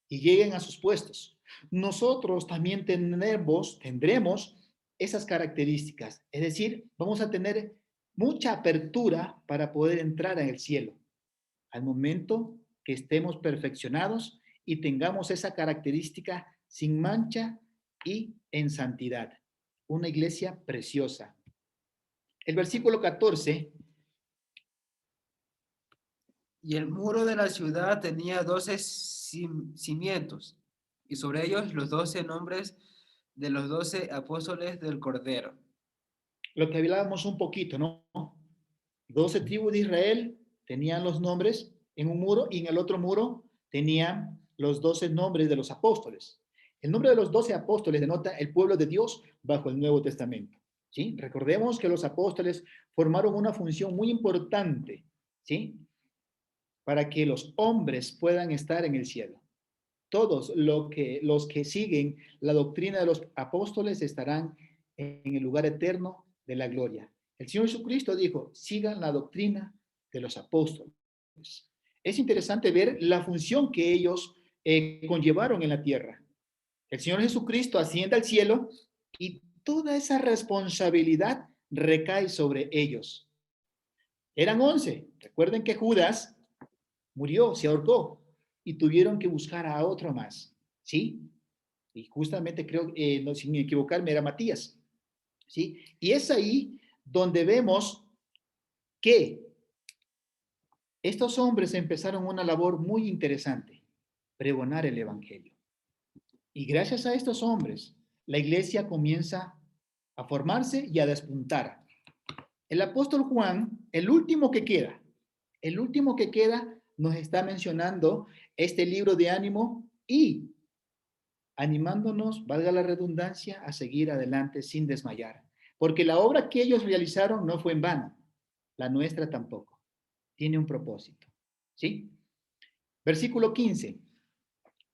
y lleguen a sus puestos. Nosotros también tendremos esas características, es decir, vamos a tener mucha apertura para poder entrar en el cielo. Al momento que estemos perfeccionados y tengamos esa característica sin mancha y en santidad. Una iglesia preciosa. El versículo 14 Y el muro de la ciudad tenía 12 cimientos, y sobre ellos los 12 nombres de los 12 apóstoles del Cordero. Lo que hablábamos un poquito, ¿no? 12 tribus de Israel tenían los nombres en un muro y en el otro muro tenían los 12 nombres de los apóstoles. El nombre de los 12 apóstoles denota el pueblo de Dios bajo el Nuevo Testamento. ¿Sí? Recordemos que los apóstoles formaron una función muy importante, ¿sí? Para que los hombres puedan estar en el cielo. Todos los que siguen la doctrina de los apóstoles estarán en el lugar eterno de la gloria. El Señor Jesucristo dijo, sigan la doctrina de los apóstoles. Es interesante ver la función que ellos conllevaron en la tierra. El Señor Jesucristo asciende al cielo y toda esa responsabilidad recae sobre ellos. Eran 11. Recuerden que Judas murió, se ahorcó y tuvieron que buscar a otro más, ¿sí? Y justamente creo, no, sin equivocarme, era Matías, ¿sí? Y es ahí donde vemos que estos hombres empezaron una labor muy interesante, pregonar el evangelio. Y gracias a estos hombres, la iglesia comienza a formarse y a despuntar. El apóstol Juan, el último que queda, nos está mencionando este libro de ánimo y animándonos, valga la redundancia, a seguir adelante sin desmayar. Porque la obra que ellos realizaron no fue en vano, la nuestra tampoco. Tiene un propósito. ¿Sí? Versículo 15.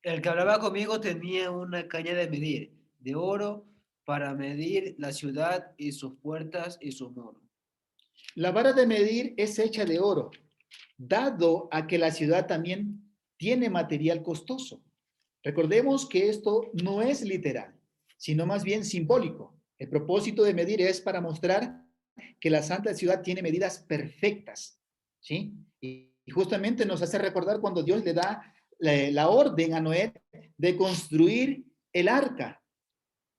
El que hablaba conmigo tenía una caña de medir, de oro, para medir la ciudad y sus puertas y sus muros. La vara de medir es hecha de oro, dado a que la ciudad también tiene material costoso. Recordemos que esto no es literal, sino más bien simbólico. El propósito de medir es para mostrar que la santa ciudad tiene medidas perfectas, ¿sí? Y justamente nos hace recordar cuando Dios le da la orden a Noé de construir el arca.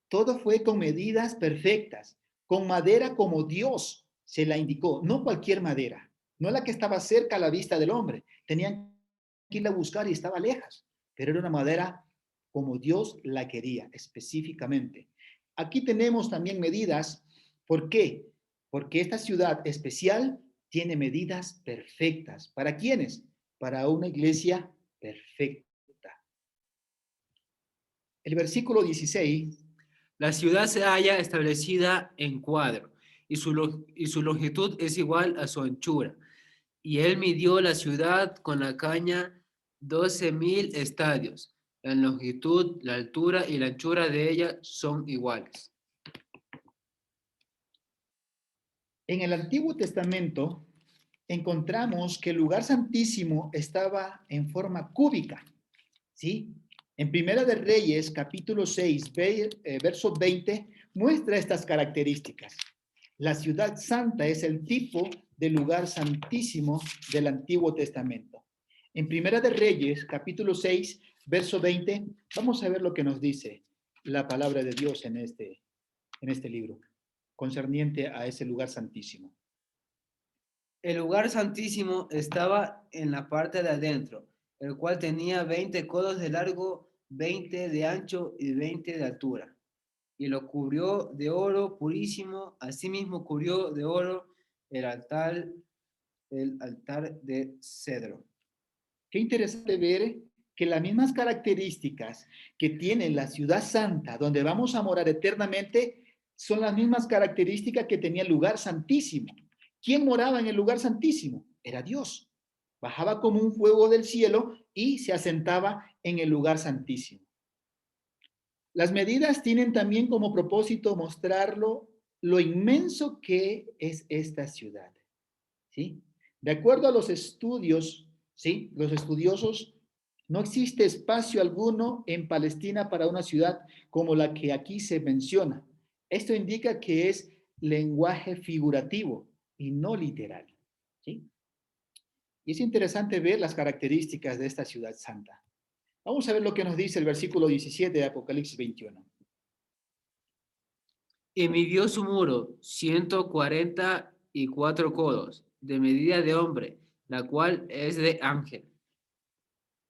Todo fue con medidas perfectas, con madera como Dios se la indicó, no cualquier madera, no la que estaba cerca a la vista del hombre. Tenían que ir a buscar y estaba lejos, pero era una madera como Dios la quería específicamente. Aquí tenemos también medidas. ¿Por qué? Porque esta ciudad especial tiene medidas perfectas. ¿Para quiénes? Para una iglesia perfecta. El versículo 16. La ciudad se halla establecida en cuadro y su longitud es igual a su anchura. Y él midió la ciudad con la caña 12,000 estadios. La longitud, la altura y la anchura de ella son iguales. En el Antiguo Testamento encontramos que el lugar santísimo estaba en forma cúbica, ¿sí? En Primera de Reyes, capítulo 6, verso 20, muestra estas características. La ciudad santa es el tipo de lugar santísimo del Antiguo Testamento. En Primera de Reyes, capítulo 6, verso 20, vamos a ver lo que nos dice la palabra de Dios en este libro, concerniente a ese lugar santísimo. El lugar santísimo estaba en la parte de adentro, el cual tenía 20 codos de largo, 20 de ancho y 20 de altura. Y lo cubrió de oro purísimo, asimismo cubrió de oro el altar de cedro. Qué interesante ver que las mismas características que tiene la ciudad santa, donde vamos a morar eternamente, son las mismas características que tenía el lugar santísimo. ¿Quién moraba en el lugar santísimo? Era Dios. Bajaba como un fuego del cielo y se asentaba en el lugar santísimo. Las medidas tienen también como propósito mostrarlo lo inmenso que es esta ciudad, ¿sí? De acuerdo a los estudios, ¿sí? Los estudiosos, no existe espacio alguno en Palestina para una ciudad como la que aquí se menciona. Esto indica que es lenguaje figurativo y no literal, ¿sí? Y es interesante ver las características de esta ciudad santa. Vamos a ver lo que nos dice el versículo 17 de Apocalipsis 21. Y midió su muro 144 codos, de medida de hombre, la cual es de ángel.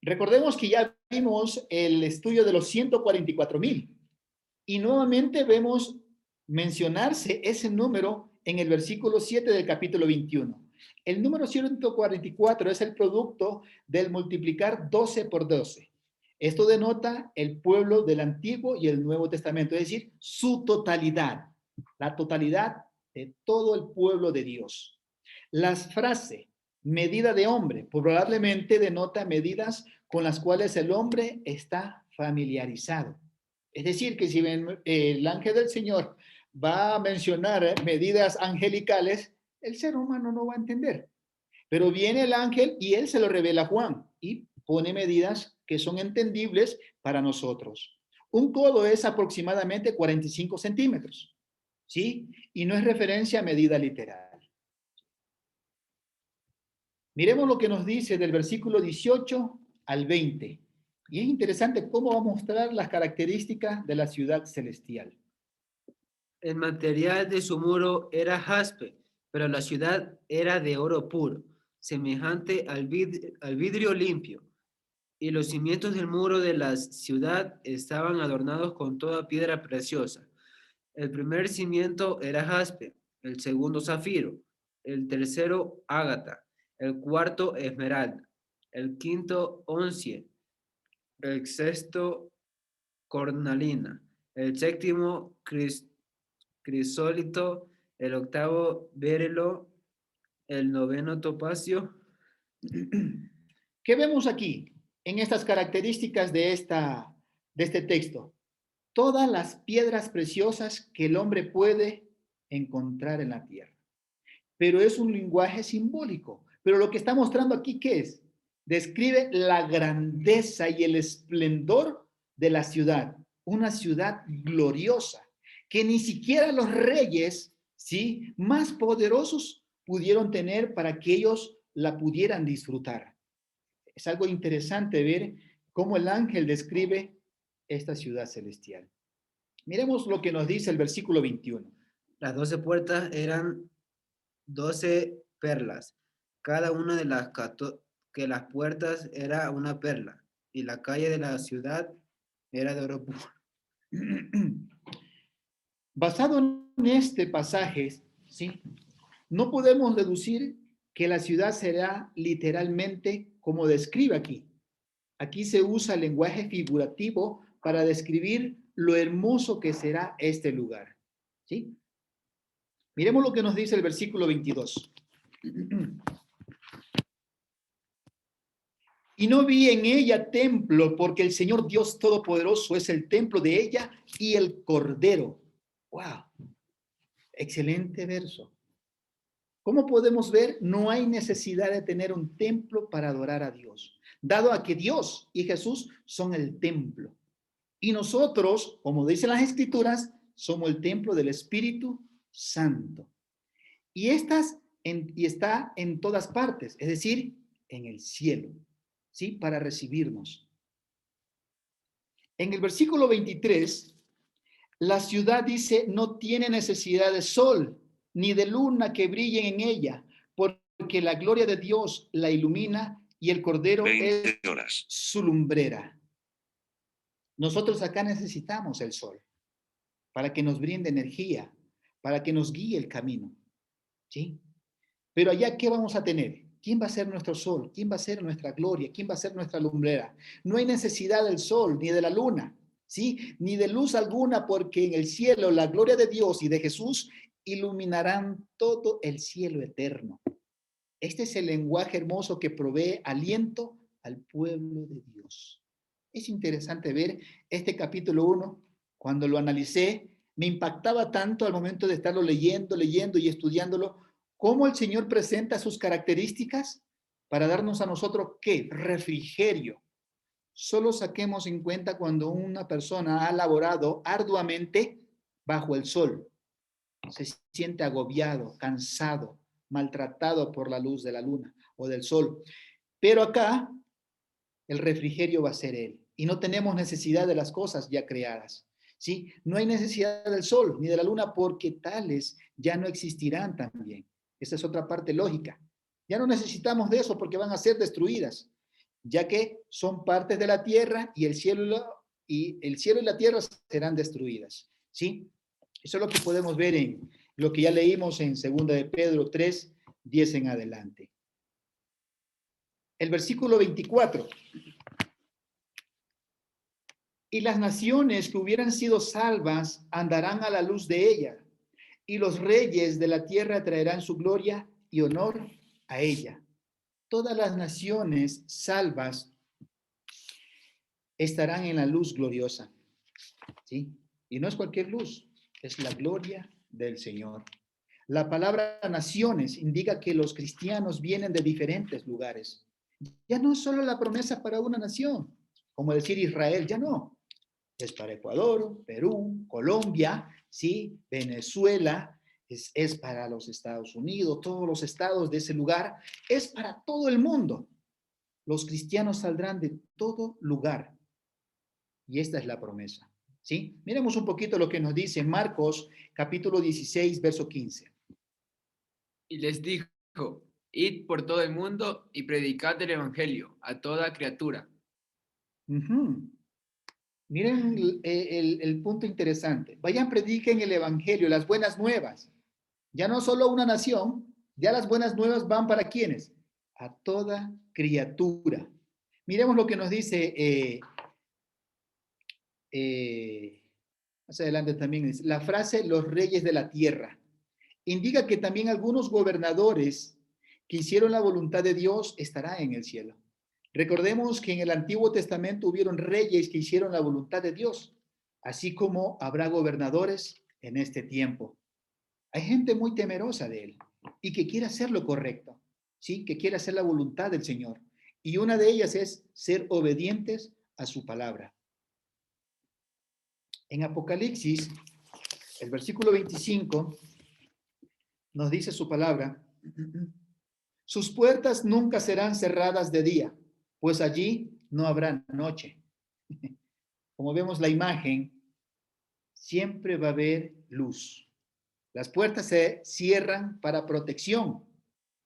Recordemos que ya vimos el estudio de los 144,000 y nuevamente vemos mencionarse ese número en el versículo 7 del capítulo 21. El número 144 es el producto del multiplicar 12 por 12. Esto denota el pueblo del Antiguo y el Nuevo Testamento, es decir, su totalidad, la totalidad de todo el pueblo de Dios. Las frases medida de hombre probablemente denota medidas con las cuales el hombre está familiarizado. Es decir, que si el ángel del Señor va a mencionar medidas angelicales, el ser humano no va a entender. Pero viene el ángel y él se lo revela a Juan y pone medidas que son entendibles para nosotros. Un codo es aproximadamente 45 centímetros, ¿sí? Y no es referencia a medida literal. Miremos lo que nos dice del versículo 18 al 20. Y es interesante cómo va a mostrar las características de la ciudad celestial. El material de su muro era jaspe, pero la ciudad era de oro puro, semejante al vidrio limpio. Y los cimientos del muro de la ciudad estaban adornados con toda piedra preciosa. El primer cimiento era jaspe, el segundo zafiro, el tercero ágata, el cuarto esmeralda, el quinto oncie, el sexto cornalina, el séptimo crisólito, el octavo berilo, el noveno topacio. ¿Qué vemos aquí en estas características de este texto? Todas las piedras preciosas que el hombre puede encontrar en la tierra. Pero es un lenguaje simbólico. Pero lo que está mostrando aquí, ¿qué es? Describe la grandeza y el esplendor de la ciudad. Una ciudad gloriosa, que ni siquiera los reyes, ¿sí?, más poderosos pudieron tener para que ellos la pudieran disfrutar. Es algo interesante ver cómo el ángel describe esta ciudad celestial. Miremos lo que nos dice el versículo 21. Las 12 puertas eran 12 perlas. Cada una de las puertas era una perla, y la calle de la ciudad era de oro puro. Basado en este pasaje, ¿sí?, no podemos deducir que la ciudad será literalmente como describe aquí. Aquí se usa el lenguaje figurativo para describir lo hermoso que será este lugar, ¿sí? Miremos lo que nos dice el versículo 22. Y no vi en ella templo, porque el Señor Dios Todopoderoso es el templo de ella y el Cordero. ¡Wow! Excelente verso. ¿Cómo podemos ver? No hay necesidad de tener un templo para adorar a Dios, dado a que Dios y Jesús son el templo. Y nosotros, como dicen las Escrituras, somos el templo del Espíritu Santo. Y está en todas partes, es decir, en el cielo, ¿sí?, para recibirnos. En el versículo 23, la ciudad dice, no tiene necesidad de sol ni de luna que brillen en ella, porque la gloria de Dios la ilumina y el Cordero es su lumbrera. Nosotros acá necesitamos el sol para que nos brinde energía, para que nos guíe el camino, ¿sí? Pero allá, ¿qué vamos a tener? ¿Quién va a ser nuestro sol? ¿Quién va a ser nuestra gloria? ¿Quién va a ser nuestra lumbrera? No hay necesidad del sol ni de la luna, ¿sí?, ni de luz alguna, porque en el cielo la gloria de Dios y de Jesús iluminarán todo el cielo eterno. Este es el lenguaje hermoso que provee aliento al pueblo de Dios. Es interesante ver este capítulo 1. Cuando lo analicé, me impactaba tanto al momento de estarlo leyendo y estudiándolo, cómo el Señor presenta sus características para darnos a nosotros, ¿qué? Refrigerio. Solo saquemos en cuenta cuando una persona ha laborado arduamente bajo el sol. Se siente agobiado, cansado, maltratado por la luz de la luna o del sol. Pero acá el refrigerio va a ser Él. Y no tenemos necesidad de las cosas ya creadas, ¿sí? No hay necesidad del sol ni de la luna porque tales ya no existirán también. Esa es otra parte lógica. Ya no necesitamos de eso porque van a ser destruidas, ya que son partes de la tierra y el cielo y la tierra serán destruidas. ¿Sí? Eso es lo que podemos ver en lo que ya leímos en 2 de Pedro 3, 10 en adelante. El versículo 24. Y las naciones que hubieran sido salvas andarán a la luz de ella, y los reyes de la tierra traerán su gloria y honor a ella. Todas las naciones salvas estarán en la luz gloriosa. ¿Sí? Y no es cualquier luz, es la gloria del Señor. La palabra naciones indica que los cristianos vienen de diferentes lugares. Ya no es solo la promesa para una nación, como decir Israel, ya no. Es para Ecuador, Perú, Colombia, ¿sí? Venezuela, es para los Estados Unidos, todos los estados de ese lugar, es para todo el mundo. Los cristianos saldrán de todo lugar. Y esta es la promesa, ¿sí? Miremos un poquito lo que nos dice Marcos, capítulo 16, verso 15. Y les dijo, id por todo el mundo y predicad el evangelio a toda criatura. Miren el punto interesante. Vayan, prediquen el evangelio, las buenas nuevas. Ya no solo una nación, ya las buenas nuevas van para ¿quiénes? A toda criatura. Miremos lo que nos dice más adelante también dice, la frase los reyes de la tierra. Indica que también algunos gobernadores que hicieron la voluntad de Dios estarán en el cielo. Recordemos que en el Antiguo Testamento hubieron reyes que hicieron la voluntad de Dios, así como habrá gobernadores en este tiempo. Hay gente muy temerosa de él y que quiere hacer lo correcto, ¿sí? Que quiere hacer la voluntad del Señor. Y una de ellas es ser obedientes a su palabra. En Apocalipsis, el versículo 25, nos dice su palabra, sus puertas nunca serán cerradas de día, pues allí no habrá noche. Como vemos la imagen, siempre va a haber luz. Las puertas se cierran para protección.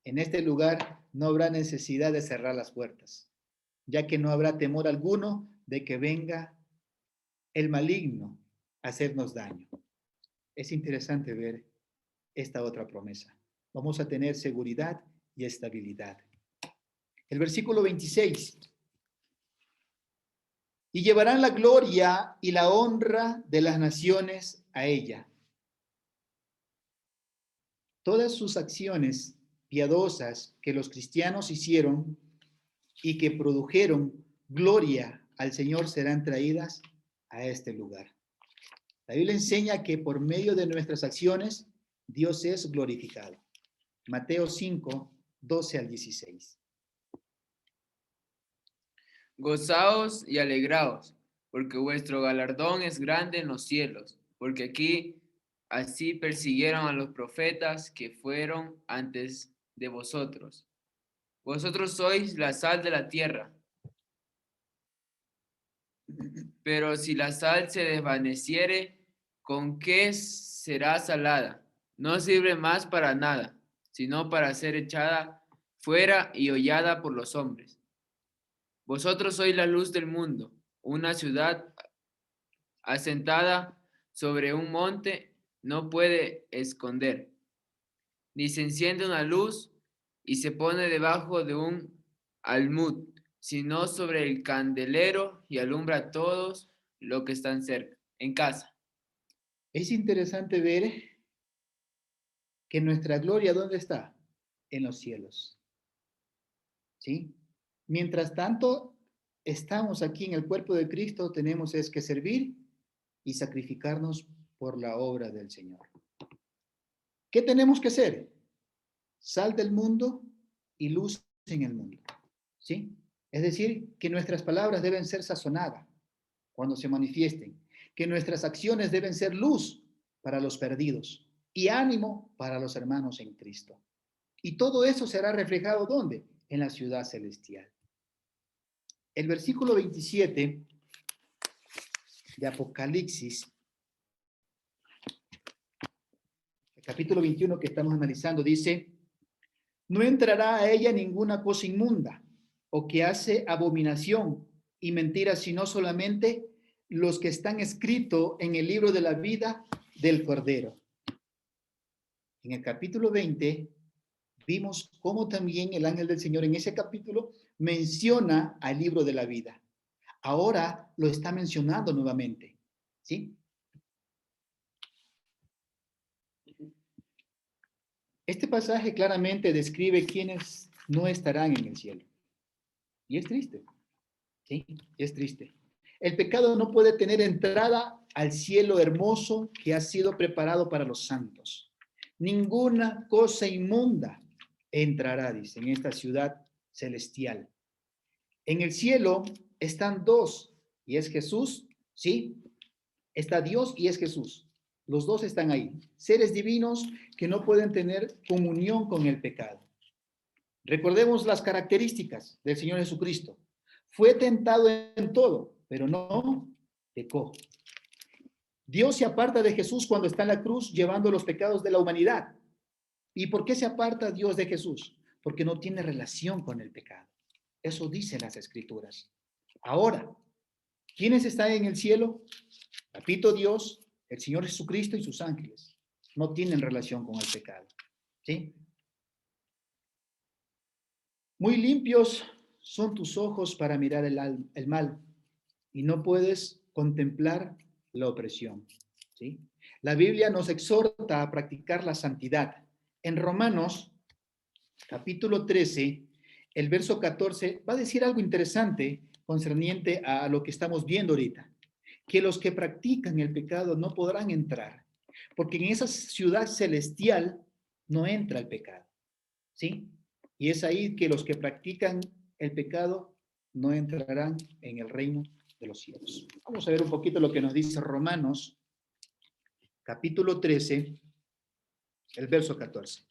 En este lugar no habrá necesidad de cerrar las puertas, ya que no habrá temor alguno de que venga el maligno a hacernos daño. Es interesante ver esta otra promesa. Vamos a tener seguridad y estabilidad. El versículo 26. Y llevarán la gloria y la honra de las naciones a ella. Todas sus acciones piadosas que los cristianos hicieron y que produjeron gloria al Señor serán traídas a este lugar. La Biblia enseña que por medio de nuestras acciones Dios es glorificado. Mateo 5, 12 al 16. Gozaos y alegraos, porque vuestro galardón es grande en los cielos, porque aquí así persiguieron a los profetas que fueron antes de vosotros. Vosotros sois la sal de la tierra. Pero si la sal se desvaneciere, ¿con qué será salada? No sirve más para nada, sino para ser echada fuera y hollada por los hombres. Vosotros sois la luz del mundo. Una ciudad asentada sobre un monte no puede esconder, ni se enciende una luz y se pone debajo de un almud, sino sobre el candelero y alumbra a todos los que están cerca, en casa. Es interesante ver que nuestra gloria, ¿dónde está? En los cielos. ¿Sí? Mientras tanto, estamos aquí en el cuerpo de Cristo, tenemos es que servir y sacrificarnos por la obra del Señor. ¿Qué tenemos que hacer? Sal del mundo y luz en el mundo. ¿Sí? Es decir, que nuestras palabras deben ser sazonadas cuando se manifiesten, que nuestras acciones deben ser luz para los perdidos y ánimo para los hermanos en Cristo. Y todo eso será reflejado ¿dónde? En la ciudad celestial. El versículo 27 de Apocalipsis, el capítulo 21 que estamos analizando, dice, No entrará a ella ninguna cosa inmunda o que hace abominación y mentira, sino solamente los que están escritos en el libro de la vida del Cordero. En el capítulo 20 vimos cómo también el ángel del Señor en ese capítulo menciona al libro de la vida. Ahora lo está mencionando nuevamente, ¿sí? Este pasaje claramente describe quiénes no estarán en el cielo. Y es triste, ¿sí? Es triste. El pecado no puede tener entrada al cielo hermoso que ha sido preparado para los santos. Ninguna cosa inmunda entrará, dice, en esta ciudad celestial. En el cielo están dos, y es Jesús, ¿sí? Está Dios y es Jesús. Los dos están ahí. Seres divinos que no pueden tener comunión con el pecado. Recordemos las características del Señor Jesucristo. Fue tentado en todo, pero no pecó. Dios se aparta de Jesús cuando está en la cruz llevando los pecados de la humanidad. ¿Y por qué se aparta Dios de Jesús? Porque no tiene relación con el pecado. Eso dicen las Escrituras. Ahora, ¿quiénes están en el cielo? Repito, Dios, el Señor Jesucristo y sus ángeles. No tienen relación con el pecado. ¿Sí? Muy limpios son tus ojos para mirar el mal y no puedes contemplar la opresión. ¿Sí? La Biblia nos exhorta a practicar la santidad. En Romanos, capítulo 13, el verso 14, va a decir algo interesante concerniente a lo que estamos viendo ahorita, que los que practican el pecado no podrán entrar, porque en esa ciudad celestial no entra el pecado, ¿sí? Y es ahí que los que practican el pecado no entrarán en el reino de los cielos. Vamos a ver un poquito lo que nos dice Romanos, capítulo 13, el verso 14.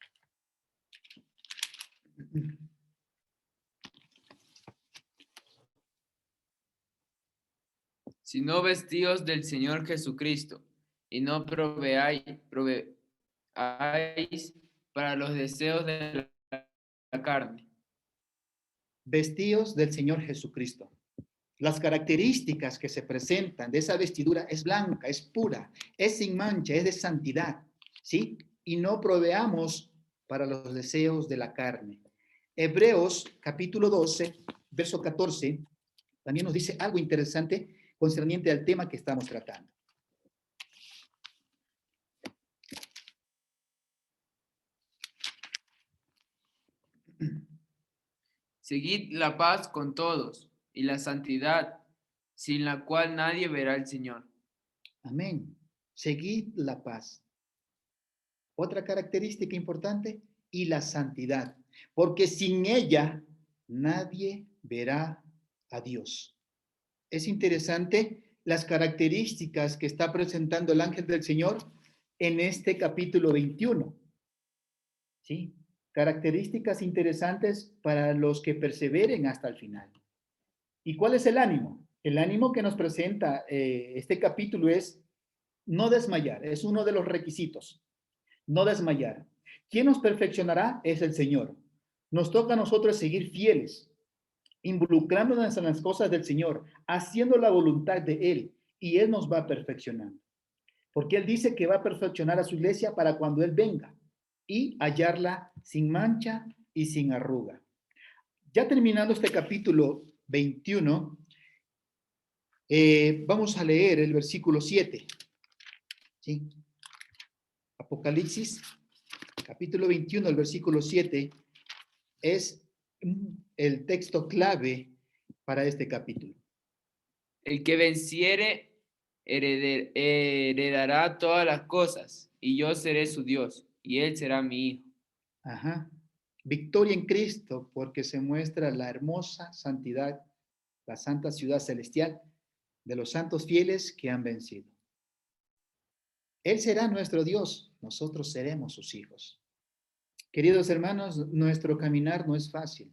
Sino vestidos del Señor Jesucristo, y no proveáis para los deseos de la carne. Vestidos del Señor Jesucristo. Las características que se presentan de esa vestidura es blanca, es pura, es sin mancha, es de santidad, ¿sí? Y no proveamos para los deseos de la carne. Hebreos capítulo 12, verso 14, también nos dice algo interesante concerniente al tema que estamos tratando. Seguid la paz con todos y la santidad, sin la cual nadie verá al Señor. Amén. Seguid la paz. Otra característica importante, y la santidad, porque sin ella nadie verá a Dios. Es interesante las características que está presentando el ángel del Señor en este capítulo 21. ¿Sí? Características interesantes para los que perseveren hasta el final. ¿Y cuál es el ánimo? El ánimo que nos presenta este capítulo es no desmayar, es uno de los requisitos. No desmayar. ¿Quién nos perfeccionará? Es el Señor. Nos toca a nosotros seguir fieles, involucrándonos en las cosas del Señor, haciendo la voluntad de Él, y Él nos va perfeccionando. Porque Él dice que va a perfeccionar a su iglesia para cuando Él venga y hallarla sin mancha y sin arruga. Ya terminando este capítulo 21, vamos a leer el versículo 7. ¿Sí? Apocalipsis, capítulo 21, el versículo 7, es el texto clave para este capítulo. El que venciere heredará todas las cosas, y yo seré su Dios, y él será mi hijo. Ajá. Victoria en Cristo, porque se muestra la hermosa santidad, la santa ciudad celestial de los santos fieles que han vencido. Él será nuestro Dios, nosotros seremos sus hijos. Queridos hermanos, nuestro caminar no es fácil,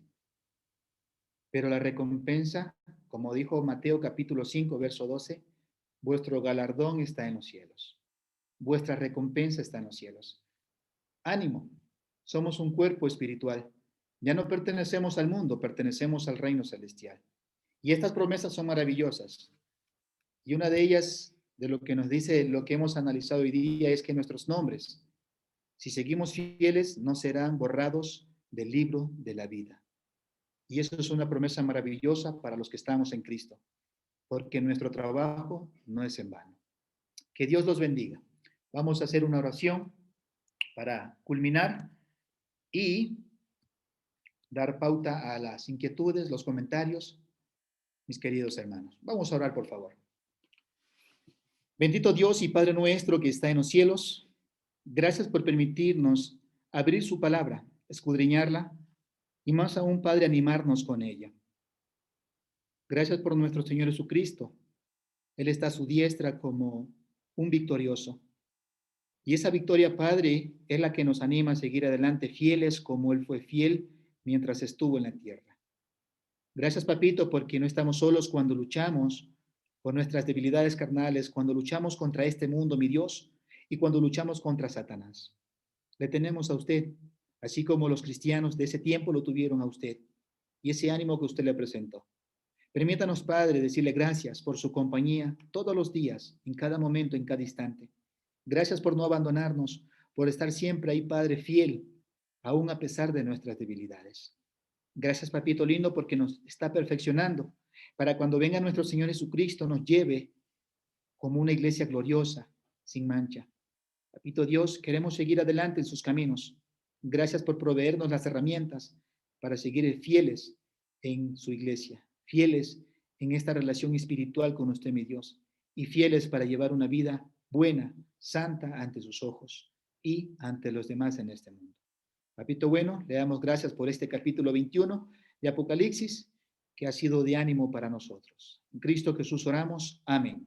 pero la recompensa, como dijo Mateo capítulo 5, verso 12, vuestro galardón está en los cielos. Vuestra recompensa está en los cielos. Ánimo, somos un cuerpo espiritual Ya no pertenecemos al mundo, pertenecemos al reino celestial. Y estas promesas son maravillosas. Y una de ellas, de lo que nos dice lo que hemos analizado hoy día, es que nuestros nombres, si seguimos fieles, no serán borrados del libro de la vida. Y eso es una promesa maravillosa para los que estamos en Cristo, porque nuestro trabajo no es en vano. Que Dios los bendiga. Vamos a hacer una oración para culminar y dar pauta a las inquietudes, los comentarios, mis queridos hermanos. Vamos a orar, por favor. Bendito Dios y Padre nuestro que está en los cielos, gracias por permitirnos abrir su palabra, escudriñarla y más aún, Padre, animarnos con ella. Gracias por nuestro Señor Jesucristo. Él está a su diestra como un victorioso. Y esa victoria, Padre, es la que nos anima a seguir adelante fieles como Él fue fiel mientras estuvo en la tierra. Gracias, Papito, porque no estamos solos cuando luchamos con nuestras debilidades carnales, cuando luchamos contra este mundo, mi Dios, y cuando luchamos contra Satanás. Le tenemos a usted, así como los cristianos de ese tiempo lo tuvieron a usted, y ese ánimo que usted le presentó. Permítanos, Padre, decirle gracias por su compañía todos los días, en cada momento, en cada instante. Gracias por no abandonarnos, por estar siempre ahí, Padre, fiel, aún a pesar de nuestras debilidades. Gracias, Papito lindo, porque nos está perfeccionando para cuando venga nuestro Señor Jesucristo nos lleve como una iglesia gloriosa, sin mancha. Papito Dios, queremos seguir adelante en sus caminos. Gracias por proveernos las herramientas para seguir fieles en su iglesia, fieles en esta relación espiritual con usted, mi Dios, y fieles para llevar una vida buena, santa ante sus ojos y ante los demás en este mundo. Papito bueno, le damos gracias por este capítulo 21 de Apocalipsis, que ha sido de ánimo para nosotros. En Cristo Jesús oramos. Amén.